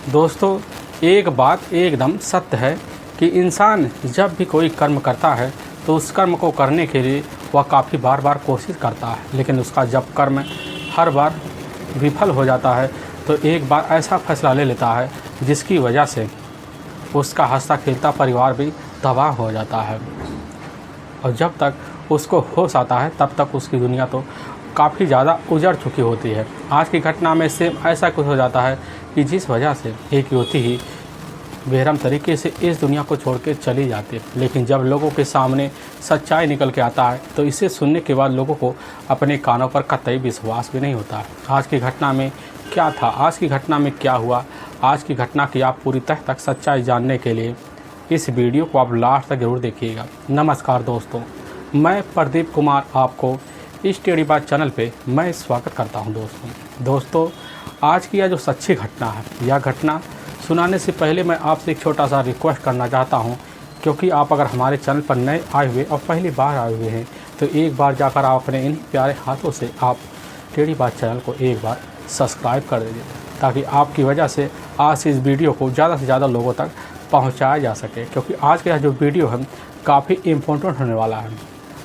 दोस्तों, एक बात एकदम सत्य है कि इंसान जब भी कोई कर्म करता है तो उस कर्म को करने के लिए वह काफ़ी बार कोशिश करता है, लेकिन उसका जब कर्म हर बार विफल हो जाता है तो एक बार ऐसा फैसला ले लेता है जिसकी वजह से उसका हंसता खेलता परिवार भी तबाह हो जाता है। और जब तक उसको होश आता है तब तक उसकी दुनिया तो काफ़ी ज़्यादा उजड़ चुकी होती है। आज की घटना में सेम ऐसा कुछ हो जाता है कि जिस वजह से एक युवती ही बेरहम तरीके से इस दुनिया को छोड़ के चली जाती है, लेकिन जब लोगों के सामने सच्चाई निकल के आता है तो इसे सुनने के बाद लोगों को अपने कानों पर कतई विश्वास भी नहीं होता है। आज की घटना में क्या था, आज की घटना में क्या हुआ, आज की घटना की आप पूरी तह तक सच्चाई जानने के लिए इस वीडियो को आप लास्ट तक जरूर देखिएगा। नमस्कार दोस्तों, मैं प्रदीप कुमार आपको इस टेढ़ी बात चैनल पे मैं स्वागत करता हूं। दोस्तों, आज की यह जो सच्ची घटना है, यह घटना सुनाने से पहले मैं आपसे एक छोटा सा रिक्वेस्ट करना चाहता हूं, क्योंकि आप अगर हमारे चैनल पर नए आए हुए और पहली बार आए हुए हैं तो एक बार जाकर आप अपने इन प्यारे हाथों से आप टेढ़ी बात चैनल को एक बार सब्सक्राइब कर दीजिए, ताकि आपकी वजह से आज इस वीडियो को ज़्यादा से ज़्यादा लोगों तक पहुंचाया जा सके। क्योंकि आज का जो वीडियो है काफ़ी इम्पोर्टेंट होने वाला है।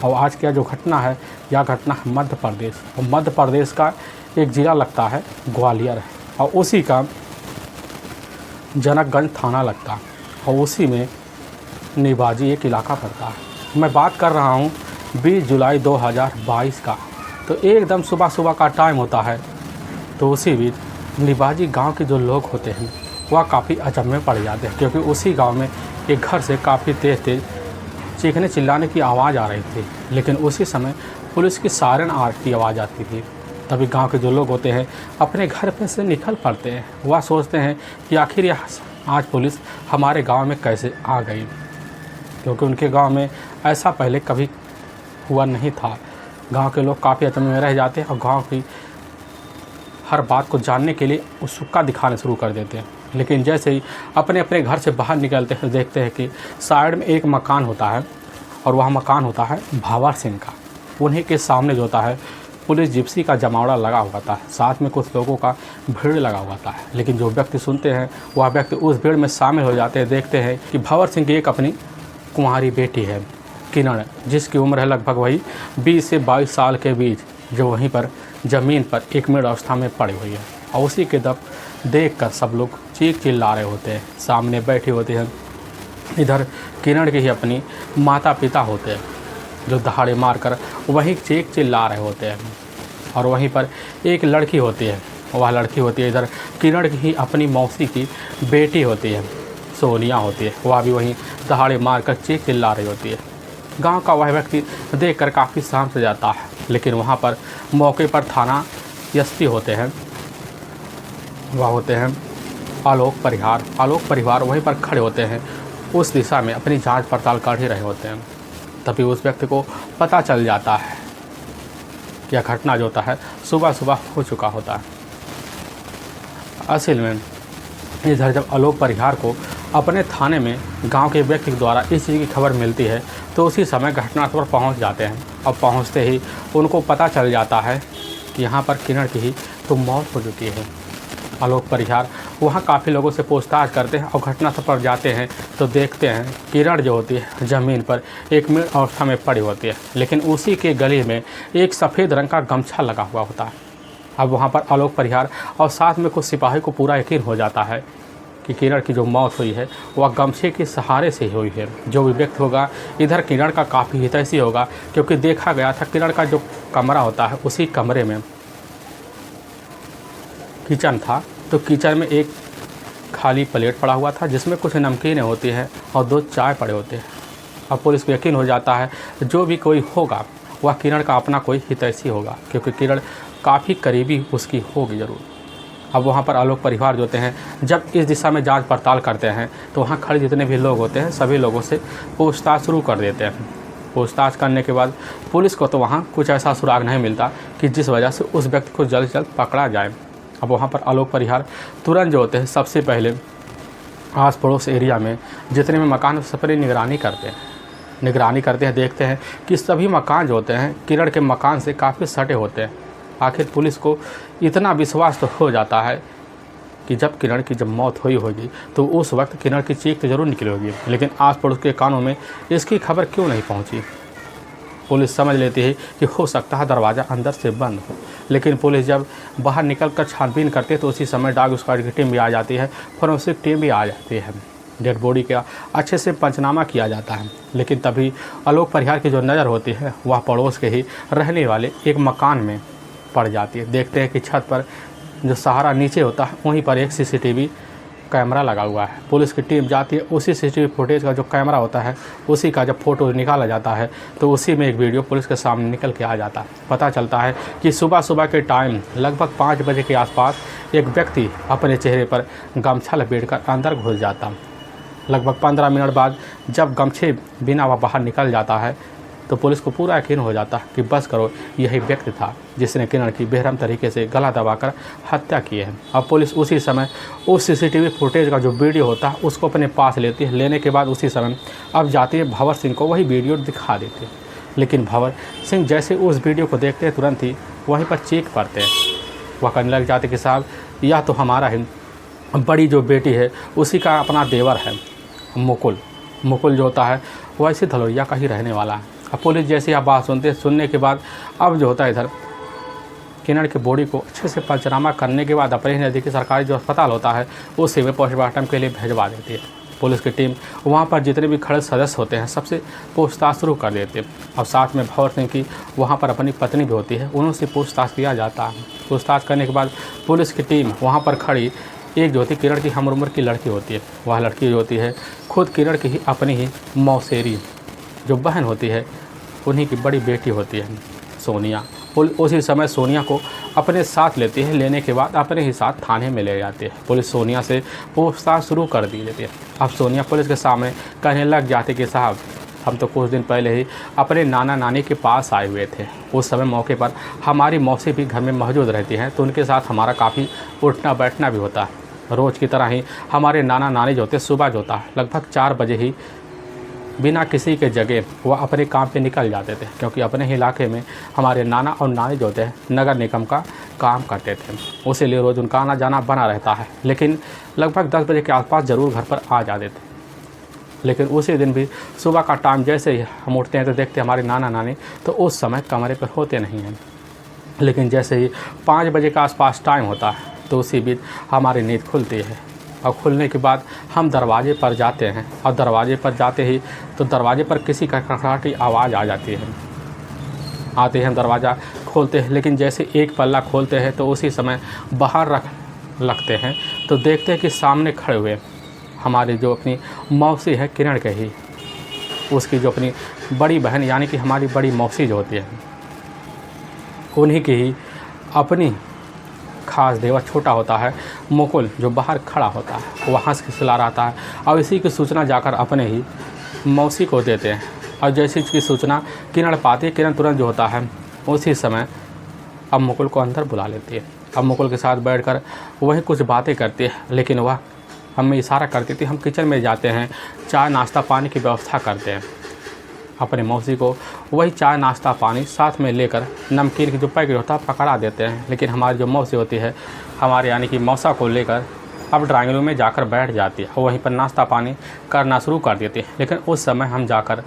और आज की जो घटना है, यह घटना है मध्य प्रदेश, और मध्य प्रदेश का एक ज़िला लगता है ग्वालियर है, और उसी का जनकगंज थाना लगता है, और उसी में निबाजी एक इलाका पड़ता है। मैं बात कर रहा हूँ 20 जुलाई 2022 का। तो एकदम सुबह सुबह का टाइम होता है, तो उसी बीच निबाजी गांव के जो लोग होते हैं वह काफ़ी अचंभे में पड़ जाते हैं, क्योंकि उसी गांव में एक घर से काफ़ी तेज़ चीखने चिल्लाने की आवाज़ आ रही थी। लेकिन उसी समय पुलिस की सायरन की आवाज़ आती थी। तभी गांव के जो लोग होते हैं अपने घर पे से निकल पड़ते हैं। वह सोचते हैं कि आखिर यह आज पुलिस हमारे गांव में कैसे आ गई, क्योंकि उनके गांव में ऐसा पहले कभी हुआ नहीं था। गांव के लोग काफ़ी अचंभे में रह जाते हैं और गांव की हर बात को जानने के लिए उत्सुकता दिखाने शुरू कर देते हैं। लेकिन जैसे ही अपने अपने घर से बाहर निकलते हैं, देखते हैं कि साइड में एक मकान होता है, और वह मकान होता है भावर सिंह का। उन्हीं के सामने जो होता है पुलिस जिप्सी का जमावड़ा लगा हुआ था, साथ में कुछ लोगों का भीड़ लगा हुआ था। लेकिन जो व्यक्ति सुनते हैं वह व्यक्ति उस भीड़ में शामिल हो जाते हैं। देखते हैं कि भावर सिंह की एक अपनी कुंवारी बेटी है किरण, जिसकी उम्र है लगभग वही 20 से 22 साल के बीच, जो वहीं पर ज़मीन पर एक मृत अवस्था में पड़ी हुई है। और उसी के दब देखकर सब लोग चीख चिल्ला रहे होते हैं। सामने बैठे होते हैं इधर किरण के ही अपनी माता पिता होते हैं, जो दहाड़े मारकर वहीं चीख चिल्ला रहे होते हैं। और वहीं पर एक लड़की होती है, वह लड़की होती है इधर किरण की ही अपनी मौसी की बेटी होती है, सोनिया होती है। वह भी वहीं दहाड़े मारकर चीख चिल्ला रही होती है। गांव का वह व्यक्ति देखकर काफ़ी शांत हो जाता है। लेकिन वहां पर मौके पर थाना एसपी होते हैं, वह होते हैं आलोक परिवार वहीं पर खड़े होते हैं, उस दिशा में अपनी जांच पड़ताल कर ही रहे होते हैं। तभी उस व्यक्ति को पता चल जाता है कि यह घटना जो होता है सुबह सुबह हो चुका होता है। असल में इधर जब आलोक परिहार को अपने थाने में गांव के व्यक्ति द्वारा इस चीज़ की खबर मिलती है तो उसी समय घटनास्थल पर पहुंच जाते हैं। और पहुंचते ही उनको पता चल जाता है कि यहाँ पर किरण की ही तो मौत हो चुकी है। आलोक परिहार वहाँ काफ़ी लोगों से पूछताछ करते हैं और घटनास्थल पर जाते हैं तो देखते हैं किरण जो होती है ज़मीन पर एक मृत अवस्था में पड़ी होती है, लेकिन उसी के गले में एक सफ़ेद रंग का गमछा लगा हुआ होता है। अब वहाँ पर आलोक परिहार और साथ में कुछ सिपाही को पूरा यकीन हो जाता है कि किरण की जो मौत हुई है वह गमछे के सहारे से हुई है। जो भी व्यक्ति होगा इधर किरण का काफ़ी हितैषी होगा, क्योंकि देखा गया था किरण का जो कमरा होता है उसी कमरे में किचन था। तो किचन में एक खाली प्लेट पड़ा हुआ था जिसमें कुछ नमकीनें होती हैं और 2 चाय पड़े होते हैं। अब पुलिस को यकीन हो जाता है जो भी कोई होगा वह किरण का अपना कोई हितैषी होगा, क्योंकि किरण काफ़ी करीबी उसकी होगी ज़रूर। अब वहाँ पर आलोक परिवार जो होते हैं जब इस दिशा में जांच पड़ताल करते हैं तो वहाँ खड़े जितने भी लोग होते हैं सभी लोगों से पूछताछ शुरू कर देते हैं। पूछताछ करने के बाद पुलिस को तो वहाँ कुछ ऐसा सुराग नहीं मिलता कि जिस वजह से उस व्यक्ति को जल्द से जल्द पकड़ा जाए। अब वहाँ पर आलोक परिहार तुरंत जो होते हैं सबसे पहले आस पड़ोस एरिया में जितने भी मकान सब पर निगरानी करते हैं। देखते हैं कि सभी मकान जो होते हैं किरण के मकान से काफ़ी सटे होते हैं। आखिर पुलिस को इतना विश्वास तो हो जाता है कि जब किरण की जब मौत हुई होगी तो उस वक्त किरण की चीख तो ज़रूर निकली होगी, लेकिन आस पड़ोस के कानों में इसकी खबर क्यों नहीं पहुंची। पुलिस समझ लेती है कि हो सकता है दरवाज़ा अंदर से बंद हो, लेकिन पुलिस जब बाहर निकल कर छानबीन करती है तो उसी समय डॉग स्क्वाड की टीम भी आ जाती है, फोरेंसिक टीम भी आ जाती है। डेड बॉडी का अच्छे से पंचनामा किया जाता है, लेकिन तभी आलोक परिहार की जो नज़र होती है वह पड़ोस के ही रहने वाले एक मकान में पड़ जाती है। देखते हैं कि छत पर जो सहारा नीचे होता है वहीं पर एक सीसीटीवी कैमरा लगा हुआ है। पुलिस की टीम जाती है, उसी सीसीटीवी फुटेज का जो कैमरा होता है उसी का जब फ़ोटो निकाला जाता है तो उसी में एक वीडियो पुलिस के सामने निकल के आ जाता है। पता चलता है कि सुबह सुबह के टाइम लगभग 5 बजे के आसपास एक व्यक्ति अपने चेहरे पर गमछा लपेटकर अंदर घुस जाता। लगभग 15 मिनट बाद जब गमछे बिना वह बाहर निकल जाता है तो पुलिस को पूरा यकीन हो जाता है कि बस करो यही व्यक्ति था जिसने किरण की बेरहम तरीके से गला दबाकर हत्या की है। अब पुलिस उसी समय उस सीसीटीवी फुटेज का जो वीडियो होता है उसको अपने पास लेती है। लेने के बाद उसी समय अब जाती है भंवर सिंह को वही वीडियो दिखा देती है, लेकिन भंवर सिंह जैसे उस वीडियो को देखते हैं तुरंत ही वहीं पर चीख पड़ते हैं। वह कहने लग जाते कि साहब यह तो हमारा ही बड़ी जो बेटी है उसी का अपना देवर है मुकुल जो होता है वह इसी धलोरिया का ही रहने वाला है। अब पुलिस जैसे आप बात सुनने के बाद अब जो होता है इधर किरण की बॉडी को अच्छे से पंचनामा करने के बाद अपने नज़दीकी सरकारी जो अस्पताल होता है उसी में पोस्टमार्टम के लिए भेजवा देती है। पुलिस की टीम वहाँ पर जितने भी खड़े सदस्य होते हैं सबसे पूछताछ शुरू कर देते हैं। अब साथ में भंवर सिंह की वहाँ पर अपनी पत्नी भी होती है, उनसे पूछताछ किया जाता है। पूछताछ करने के बाद पुलिस की टीम वहाँ पर खड़ी एक जो होती किरण की हम उम्र की लड़की होती है, वह लड़की जो होती है खुद किरण की ही अपनी ही मौसेरी जो बहन होती है उन्हीं की बड़ी बेटी होती है सोनिया। उसी समय सोनिया को अपने साथ लेती है, लेने के बाद अपने ही साथ थाने में ले जाती है। पुलिस सोनिया से पूछताछ शुरू कर दी जाती है। अब सोनिया पुलिस के सामने कहने लग जाती कि साहब हम तो कुछ दिन पहले ही अपने नाना नानी के पास आए हुए थे, उस समय मौके पर हमारी मौसी भी घर में मौजूद रहती हैं तो उनके साथ हमारा काफ़ी उठना बैठना भी होता है। रोज़ की तरह ही हमारे नाना नानी जो होते सुबह जो होता है लगभग 4 बजे ही बिना किसी के जगह वह अपने काम पे निकल जाते थे, क्योंकि अपने ही इलाके में हमारे नाना और नानी जो होते हैं नगर निगम का काम करते थे, उसीलिए रोज़ उनका आना जाना बना रहता है। लेकिन लगभग 10 बजे के आसपास ज़रूर घर पर आ जाते थे। लेकिन उसी दिन भी सुबह का टाइम जैसे ही हम उठते हैं तो देखते हैं हमारे नाना नानी तो उस समय कमरे पर होते नहीं हैं। लेकिन जैसे ही 5 बजे के आसपास टाइम होता है तो उसी बीच हमारी नींद खुलती है और खुलने के बाद हम दरवाजे पर जाते हैं और दरवाजे पर जाते ही तो दरवाजे पर किसी का खड़खड़ाहट की आवाज़ आ जाती है। आते हैं दरवाज़ा खोलते हैं, लेकिन जैसे एक पल्ला खोलते हैं तो उसी समय बाहर लगते हैं तो देखते हैं कि सामने खड़े हुए हमारी जो अपनी मौसी है किरण के ही उसकी जो अपनी बड़ी बहन यानी कि हमारी बड़ी मौसी जो होती है उन्हीं की ही अपनी खास देवर छोटा होता है मुकुल जो बाहर खड़ा होता है, वह हंस खिसला रहा है और इसी की सूचना जाकर अपने ही मौसी को देते हैं। और जैसी इसकी सूचना किरण पाती है, किरण तुरंत जो होता है उसी समय अब मुकुल को अंदर बुला लेती है। अब मुकुल के साथ बैठकर वही कुछ बातें करती है, लेकिन वह हमें इशारा करती थी हम किचन में जाते हैं, चाय नाश्ता पानी की व्यवस्था करते हैं। अपने मौसी को वही चाय नाश्ता पानी साथ में लेकर नमकीन की जो पैकेट होता है पकड़ा देते हैं। लेकिन हमारी जो मौसी होती है हमारे यानी कि मौसा को लेकर अब ड्राइंग रूम में जाकर बैठ जाती है और वहीं पर नाश्ता पानी करना शुरू कर देती है। लेकिन उस समय हम जाकर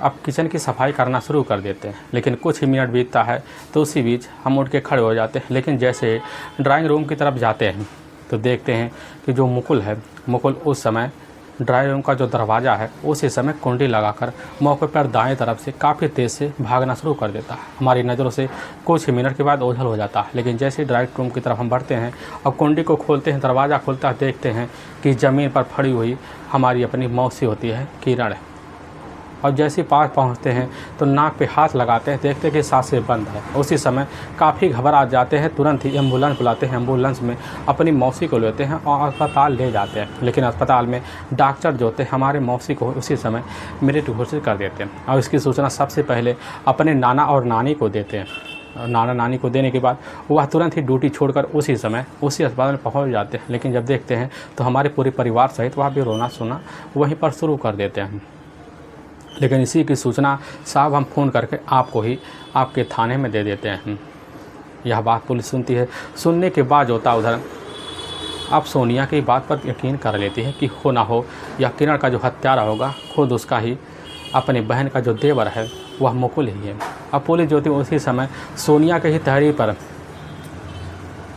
अब किचन की सफाई करना शुरू कर देते हैं। लेकिन कुछ ही मिनट बीतता है तो उसी बीच हम उठ के खड़े हो जाते हैं। लेकिन जैसे ड्राइंग रूम की तरफ जाते हैं तो देखते हैं कि जो मुकुल उस समय ड्राइंग रूम का जो दरवाज़ा है उसी समय कुंडी लगाकर मौके पर दाएं तरफ से काफ़ी तेज़ से भागना शुरू कर देता है। हमारी नज़रों से कुछ ही मिनट के बाद ओझल हो जाता है। लेकिन जैसे ही ड्राइंग रूम की तरफ हम बढ़ते हैं और कुंडी को खोलते हैं, दरवाज़ा खोलता है, देखते हैं कि ज़मीन पर पड़ी हुई हमारी अपनी मौसी होती है किरण। और जैसे ही पास पहुँचते हैं तो नाक पे हाथ लगाते हैं, देखते हैं कि सांसें बंद है। उसी समय काफ़ी घबरा जाते हैं, तुरंत ही एम्बुलेंस बुलाते हैं। एम्बुलेंस में अपनी मौसी को लेते हैं और अस्पताल ले जाते हैं। लेकिन अस्पताल में डॉक्टर जो होते हैं हमारे मौसी को उसी समय मृत घोषित कर देते हैं और इसकी सूचना सबसे पहले अपने नाना और नानी को देते हैं। नाना नानी को देने के बाद वह तुरंत ही ड्यूटी छोड़कर उसी समय उसी अस्पताल में पहुँच जाते हैं। लेकिन जब देखते हैं तो हमारे पूरे परिवार सहित वह भी रोना सोना वहीं पर शुरू कर देते हैं। लेकिन इसी की सूचना साहब हम फ़ोन करके आपको ही आपके थाने में दे देते हैं। यह बात पुलिस सुनती है। सुनने के बाद होता उधर अब सोनिया की बात पर यकीन कर लेती है कि हो ना हो या किरण का जो हत्यारा होगा खुद उसका ही अपनी बहन का जो देवर है वह मुकुल ही है। अब पुलिस जो थी उसी समय सोनिया के ही तहरीर पर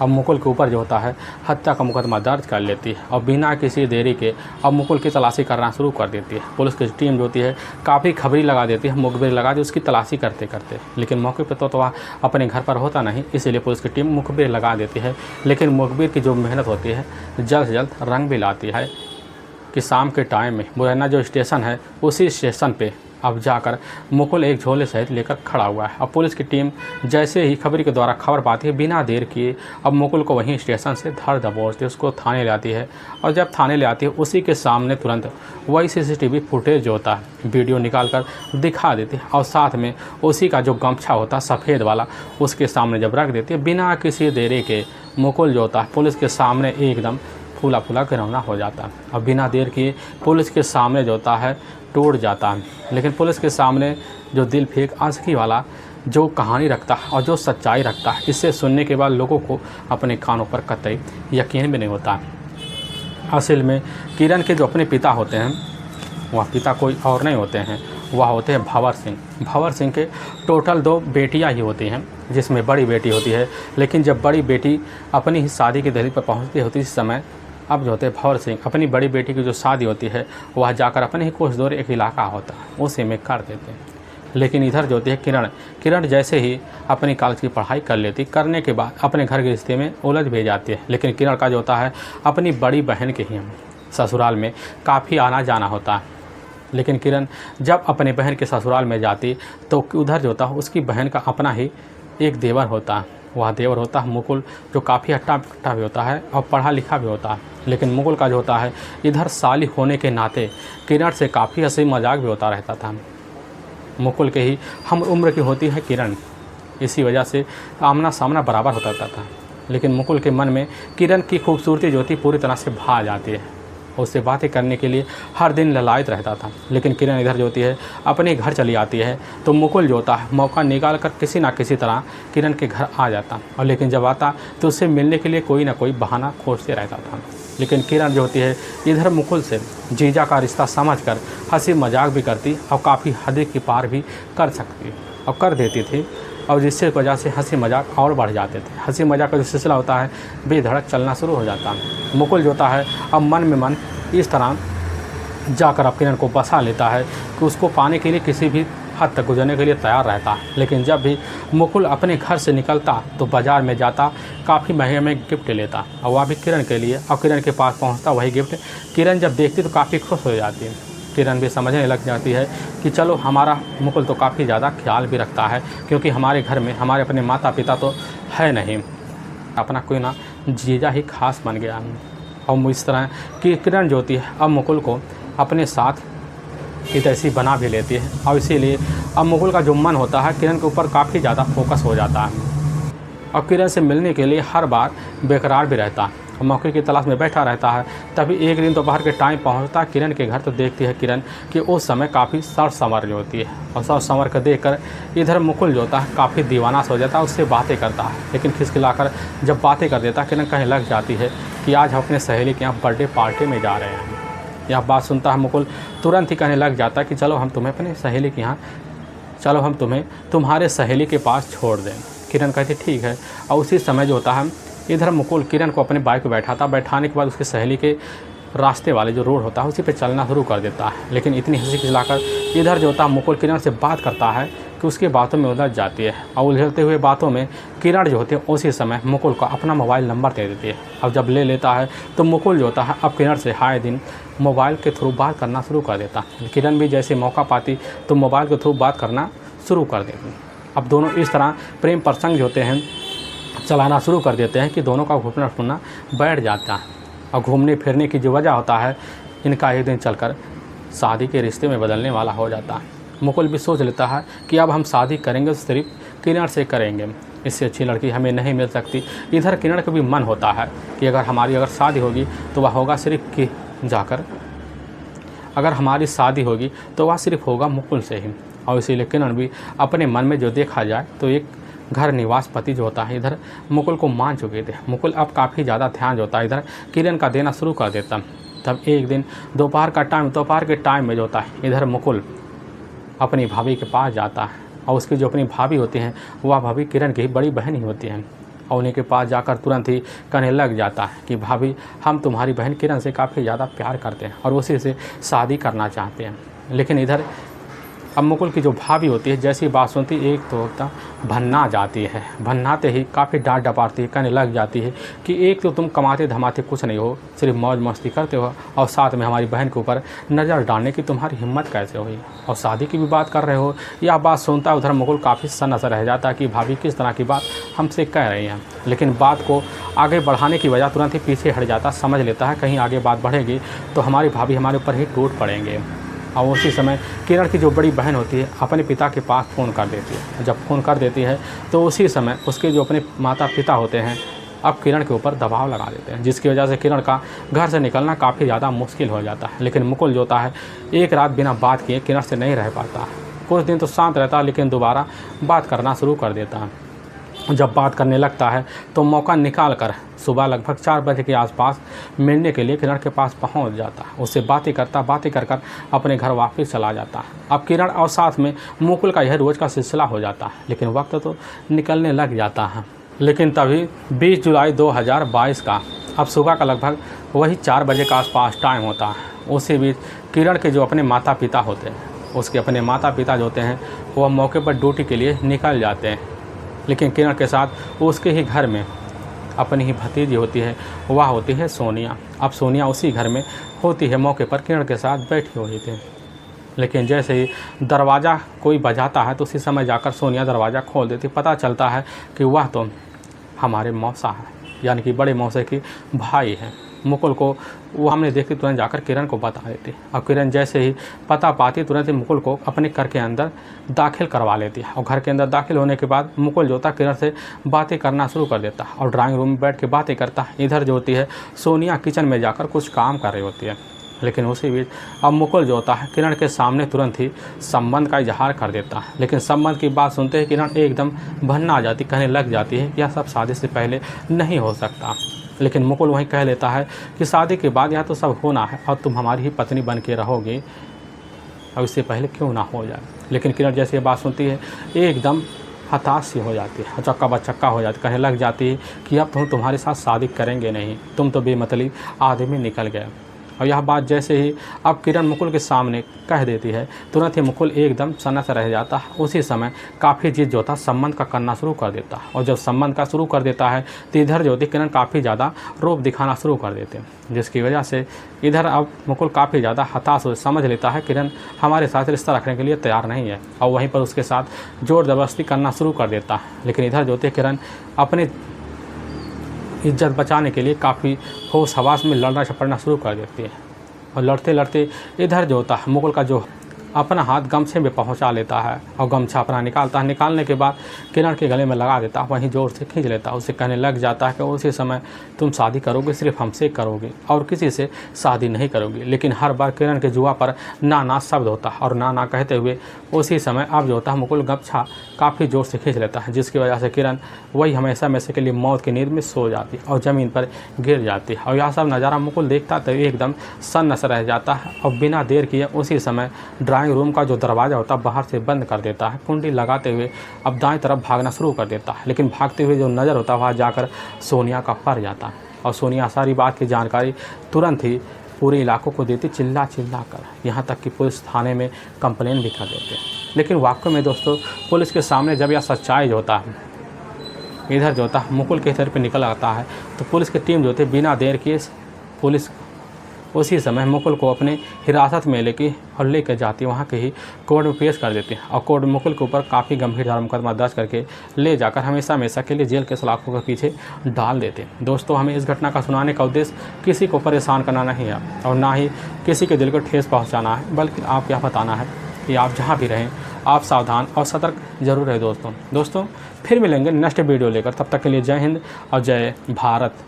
अब मुकुल के ऊपर जो होता है हत्या का मुकदमा दर्ज कर लेती है और बिना किसी देरी के अब मुकुल की तलाशी करना शुरू कर देती है। पुलिस की टीम जो होती है काफ़ी खबरी लगा देती है, मुखबिर लगा दी उसकी तलाशी करते करते, लेकिन मौके पर तो वह अपने घर पर होता नहीं, इसीलिए पुलिस की टीम मुखबिर लगा देती है। लेकिन मुखबिर की जो मेहनत होती है जल्द से जल्द रंग भी लाती है कि शाम के टाइम में मुरैना जो स्टेशन है उसी स्टेशन पर अब जाकर मुकुल एक झोले सहित लेकर खड़ा हुआ है। अब पुलिस की टीम जैसे ही खबरी के द्वारा खबर पाती है बिना देर किए अब मुकुल को वहीं स्टेशन से धर दबोचती है, उसको थाने ले आती है। और जब थाने ले आती है उसी के सामने तुरंत वही CCTV फुटेज जो होता है वीडियो निकाल कर दिखा देती है और साथ में उसी का जो गमछा होता है सफ़ेद वाला उसके सामने जब रख देती है बिना किसी देरी के मुकुल जो होता है पुलिस के सामने एकदम फूला फूला घिनौना हो जाता है। अब बिना देर किए पुलिस के सामने जो होता है टूट जाता है। लेकिन पुलिस के सामने जो दिल फेंक आशिकी वाला जो कहानी रखता है और जो सच्चाई रखता है, इससे सुनने के बाद लोगों को अपने कानों पर कतई यकीन भी नहीं होता। असल में किरण के जो अपने पिता होते हैं वह पिता कोई और नहीं होते हैं, वह होते हैं भंवर सिंह। भंवर सिंह के टोटल 2 बेटियां ही होती हैं, जिसमें बड़ी बेटी होती है। लेकिन जब बड़ी बेटी अपनी ही शादी की दहलीज पर पहुंचती होती इस समय अब जो होते हैं भंवर सिंह अपनी बड़ी बेटी की जो शादी होती है वह जाकर अपने ही कुछ दूर एक इलाका होता है उसी में कर देते हैं। लेकिन इधर जो होती है किरण जैसे ही अपनी कॉलेज की पढ़ाई कर लेती, करने के बाद अपने घर के रिश्ते में उलझ भी जाती है। लेकिन किरण का जो होता है अपनी बड़ी बहन के ही ससुराल में काफ़ी आना जाना होता है। लेकिन किरण जब अपने बहन के ससुराल में जाती तो उधर जो होता है उसकी बहन का अपना ही एक देवर होता है। वह देवर होता है मुकुल, जो काफ़ी हट्टा कट्टा भी होता है और पढ़ा लिखा भी होता है। लेकिन मुकुल का जो होता है इधर साली होने के नाते किरण से काफ़ी हंसी मजाक भी होता रहता था। मुकुल के ही हम उम्र की होती है किरण, इसी वजह से आमना सामना बराबर होता रहता था। लेकिन मुकुल के मन में किरण की खूबसूरती जो थी पूरी तरह से भा जाती है, उससे बातें करने के लिए हर दिन ललायत रहता था। लेकिन किरण इधर जो होती है अपने घर चली आती है तो मुकुल जो होता है मौका निकाल कर किसी ना किसी तरह किरण के घर आ जाता, और लेकिन जब आता तो उससे मिलने के लिए कोई ना कोई बहाना खोजते रहता था। लेकिन किरण जो होती है इधर मुकुल से जीजा का रिश्ता समझकर हंसी मजाक भी करती और काफ़ी हद के पार भी कर सकती और कर देती थी, और जिससे वजह से हंसी मजाक और बढ़ जाते थे। हंसी मजाक का जो सिलसिला होता है बेधड़क चलना शुरू हो जाता है। मुकुल जो होता है अब मन में मन इस तरह जाकर अब किरण को बसा लेता है कि उसको पाने के लिए किसी भी हद तक गुजरने के लिए तैयार रहता है। लेकिन जब भी मुकुल अपने घर से निकलता तो बाज़ार में जाता, काफ़ी महंगे में गिफ्ट लेता और वह भी किरण के लिए, और किरण के पास पहुंचता वही गिफ्ट किरण जब देखती तो काफ़ी खुश हो जाती है। किरण भी समझने लग जाती है कि चलो हमारा मुकुल तो काफ़ी ज़्यादा ख्याल भी रखता है, क्योंकि हमारे घर में हमारे अपने माता पिता तो है नहीं, अपना कोई ना जीजा ही खास बन गया। और इस तरह कि किरण जो होती है अब मुकुल को अपने साथ ऐसी बना भी लेती है, और इसीलिए अब मुकुल का जो मन होता है किरण के ऊपर काफ़ी ज़्यादा फोकस हो जाता है और किरण से मिलने के लिए हर बार बेकरार भी रहता है और मौके की तलाश में बैठा रहता है। तभी एक दिन दोपहर के टाइम पहुंचता है किरण के घर, तो देखती है किरण कि उस समय काफ़ी सर संवर जो होती है, और सर संवर कर देख कर इधर मुकुल जो होता है काफ़ी दीवाना हो जाता है, उससे बातें करता है। लेकिन खिसखिलाकर जब बातें कर देता है किरण कहीं लग जाती है कि आज हम अपने सहेली के यहाँ बर्थडे पार्टी में जा रहे हैं। यह बात सुनता है मुकुल तुरंत ही कहने लग जाता है कि चलो हम तुम्हें अपने सहेली के यहाँ, चलो हम तुम्हें तुम्हारे सहेली के पास छोड़ दें। किरण कहती ठीक है, और उसी समय जो होता है इधर मुकुल किरण को अपने बाइक पर बैठाता, बैठाने के बाद उसकी सहेली के रास्ते वाले जो रोड होता है उसी पे चलना शुरू कर देता है। लेकिन इतनी हंसी खिलाकर इधर जो होता है मुकुल किरण से बात करता है कि उसकी बातों में उलझ जाती है, और उलझते हुए बातों में किरण जो होती है उसी समय मुकुल को अपना मोबाइल नंबर दे देती है। अब जब ले लेता है तो मुकुल जो होता है अब किरण से हाय दिन मोबाइल के थ्रू बात करना शुरू कर देता। किरण भी जैसे मौका पाती तो मोबाइल के थ्रू बात करना शुरू कर देती। अब दोनों इस तरह प्रेम प्रसंग जो होते हैं चलाना शुरू कर देते हैं कि दोनों का घुटना फुटना बैठ जाता है, और घूमने फिरने की जो वजह होता है इनका एक दिन चलकर शादी के रिश्ते में बदलने वाला हो जाता है। मुकुल भी सोच लेता है कि अब हम शादी करेंगे तो सिर्फ किरण से करेंगे, इससे अच्छी लड़की हमें नहीं मिल सकती। इधर किरण का भी मन होता है कि अगर शादी होगी तो वह होगा सिर्फ कि जाकर, अगर हमारी शादी होगी तो वह सिर्फ होगा मुकुल से ही। और इसीलिए किरण भी अपने मन में जो देखा जाए तो एक घर निवास पति जो होता है इधर मुकुल को मान चुके थे। मुकुल अब काफ़ी ज़्यादा ध्यान जो होता है इधर किरण का देना शुरू कर देता। तब एक दिन दोपहर के टाइम में जो होता है इधर मुकुल अपनी भाभी के पास जाता है और उसकी जो अपनी भाभी होती हैं वह भाभी किरण की बड़ी बहन ही होती हैं और उन्हीं के पास जाकर तुरंत ही कहने लग जाता है कि भाभी हम तुम्हारी बहन किरण से काफ़ी ज़्यादा प्यार करते हैं और उसी से शादी करना चाहते हैं। लेकिन इधर अब मुकुल की जो भाभी होती है जैसी बात सुनती एक तो होता भन्ना जाती है, भन्नाते ही काफ़ी डांट डपारती है, कहने लग जाती है कि एक तो तुम कमाते धमाते कुछ नहीं हो, सिर्फ मौज मस्ती करते हो और साथ में हमारी बहन के ऊपर नज़र डालने की तुम्हारी हिम्मत कैसे हुई और शादी की भी बात कर रहे हो। यह बात सुनता उधर मुकुल काफ़ी सन्न सा रह जाता है कि भाभी किस तरह की बात हमसे कह रही हैं। लेकिन बात को आगे बढ़ाने की वजह तुरंत ही पीछे हट जाता, समझ लेता है कहीं आगे बात बढ़ेगी तो हमारी भाभी हमारे ऊपर ही टूट पड़ेंगे। और उसी समय किरण की जो बड़ी बहन होती है अपने पिता के पास फ़ोन कर देती है। जब फ़ोन कर देती है तो उसी समय उसके जो अपने माता पिता होते हैं अब किरण के ऊपर दबाव लगा देते हैं, जिसकी वजह से किरण का घर से निकलना काफ़ी ज़्यादा मुश्किल हो जाता है। लेकिन मुकुल जो होता है एक रात बिना बात किए किरण से नहीं रह पाता। कुछ दिन तो शांत रहता है लेकिन दोबारा बात करना शुरू कर देता है। जब बात करने लगता है तो मौका निकाल कर सुबह लगभग 4 बजे के आसपास मिलने के लिए किरण के पास पहुंच जाता है। उससे बातें कर अपने घर वापस चला जाता है। अब किरण और साथ में मुकुल का यह रोज़ का सिलसिला हो जाता है। लेकिन वक्त तो निकलने लग जाता है। लेकिन तभी 20 जुलाई 2022 का अब सुबह का लगभग वही 4 बजे का आसपास टाइम होता है। उसी बीच किरण के जो अपने माता पिता होते हैं उसके अपने माता पिता जो होते हैं वह मौके पर ड्यूटी के लिए निकल जाते हैं। लेकिन किरण के साथ उसके ही घर में अपनी ही भतीजी होती है, वह होती है सोनिया। अब सोनिया उसी घर में होती है, मौके पर किरण के साथ बैठी हुई थी। लेकिन जैसे ही दरवाज़ा कोई बजाता है तो उसी समय जाकर सोनिया दरवाज़ा खोल देती। पता चलता है कि वह तो हमारे मौसा है, यानी कि बड़े मौसे की भाई हैं। मुकुल को वो हमने देखी तुरंत जाकर किरण को बता देती। और किरण जैसे ही पता पाती तुरंत ही मुकुल को अपने घर के अंदर दाखिल करवा लेती है। और घर के अंदर दाखिल होने के बाद मुकुल जो होता किरण से बातें करना शुरू कर देता और ड्राइंग रूम में बैठ के बातें करता। इधर जो होती है सोनिया किचन में जाकर कुछ काम कर रही होती है। लेकिन उसी बीच अब मुकुल जो होता है किरण के सामने तुरंत ही संबंध का इजहार कर देता है। लेकिन संबंध की बात सुनते ही किरण एकदम भन्ना आ जाती, कहने लग जाती है कि यह सब शादी से पहले नहीं हो सकता। लेकिन मुकुल वहीं कह लेता है कि शादी के बाद यह तो सब होना है और तुम हमारी ही पत्नी बन के रहोगे, अब इससे पहले क्यों ना हो जाए। लेकिन किरण जैसे ये बात सुनती है एकदम हताश सी हो जाती है, चक्का बचक्का हो जाती, कहने लग जाती है कि अब तुम तुम्हारे साथ शादी करेंगे नहीं, तुम तो बेमतलब आदमी निकल गए। और यह बात जैसे ही अब किरण मुकुल के सामने कह देती है तुरंत ही मुकुल एकदम सन्न सा रह जाता है। उसी समय काफ़ी चीज़ जो था संबंध का करना शुरू कर देता है। और जब संबंध का शुरू कर देता है तो इधर जो होती किरण काफ़ी ज़्यादा रूप दिखाना शुरू कर देते हैं, जिसकी वजह से इधर अब मुकुल काफ़ी ज़्यादा हताश हो समझ लेता है किरण हमारे साथ रिश्ता रखने के लिए तैयार नहीं है और वहीं पर उसके साथ जोर ज़बरदस्ती करना शुरू कर देता है। लेकिन इधर जो होती किरण अपने इज्जत बचाने के लिए काफ़ी होश हवास में लड़ना झपड़ना शुरू कर देती है। और लड़ते लड़ते इधर जो होता है मुकुल का जो अपना हाथ गमछे में पहुंचा लेता है और गमछा अपना निकालता है। निकालने के बाद किरण के गले में लगा देता है, वहीं ज़ोर से खींच लेता है। उसे कहने लग जाता है कि उसी समय तुम शादी करोगे, सिर्फ हमसे करोगे और किसी से शादी नहीं करोगे। लेकिन हर बार किरण के जुआ पर ना ना शब्द होता है और ना ना कहते हुए उसी समय अब जो होता है मुकुल गमछा काफ़ी ज़ोर से खींच लेता है, जिसकी वजह से किरण वही हमेशा हमेशा के लिए मौत की नींद में सो जाती है और ज़मीन पर गिर जाती है। और यह सब नज़ारा मुकुल देखता तो एकदम सन्न सा रह जाता है और बिना देर किए उसी समय ड्राइंग रूम का जो दरवाज़ा होता है बाहर से बंद कर देता है। कुंडी लगाते हुए अब दाएं तरफ भागना शुरू कर देता है। लेकिन भागते हुए जो नज़र होता है वहाँ जाकर सोनिया का पड़ जाता है और सोनिया सारी बात की जानकारी तुरंत ही पूरे इलाकों को देती, चिल्ला चिल्ला कर, यहाँ तक कि पुलिस थाने में कंप्लेन भी कर देते। लेकिन वाकई में दोस्तों पुलिस के सामने जब यह सच्चाई जो होता है इधर जो होता है मुकुल के इधर पे निकल आता है तो पुलिस की टीम जो होती है बिना देर किए पुलिस उसी समय मुकुल को अपने हिरासत में लेकर जाती है, वहाँ के ही कोर्ट में पेश कर देती है और कोर्ट मुकुल के ऊपर काफ़ी गंभीर धारा मुकदमा दर्ज करके ले जाकर हमेशा हमेशा के लिए जेल के सलाखों के पीछे डाल देते हैं। दोस्तों हमें इस घटना का सुनाने का उद्देश्य किसी को परेशान करना नहीं है और ना ही किसी के दिल को ठेस पहुँचाना है, बल्कि आप यह बताना है कि आप जहाँ भी रहें आप सावधान और सतर्क जरूर रहे। दोस्तों फिर मिलेंगे नेक्स्ट वीडियो लेकर, तब तक के लिए जय हिंद और जय भारत।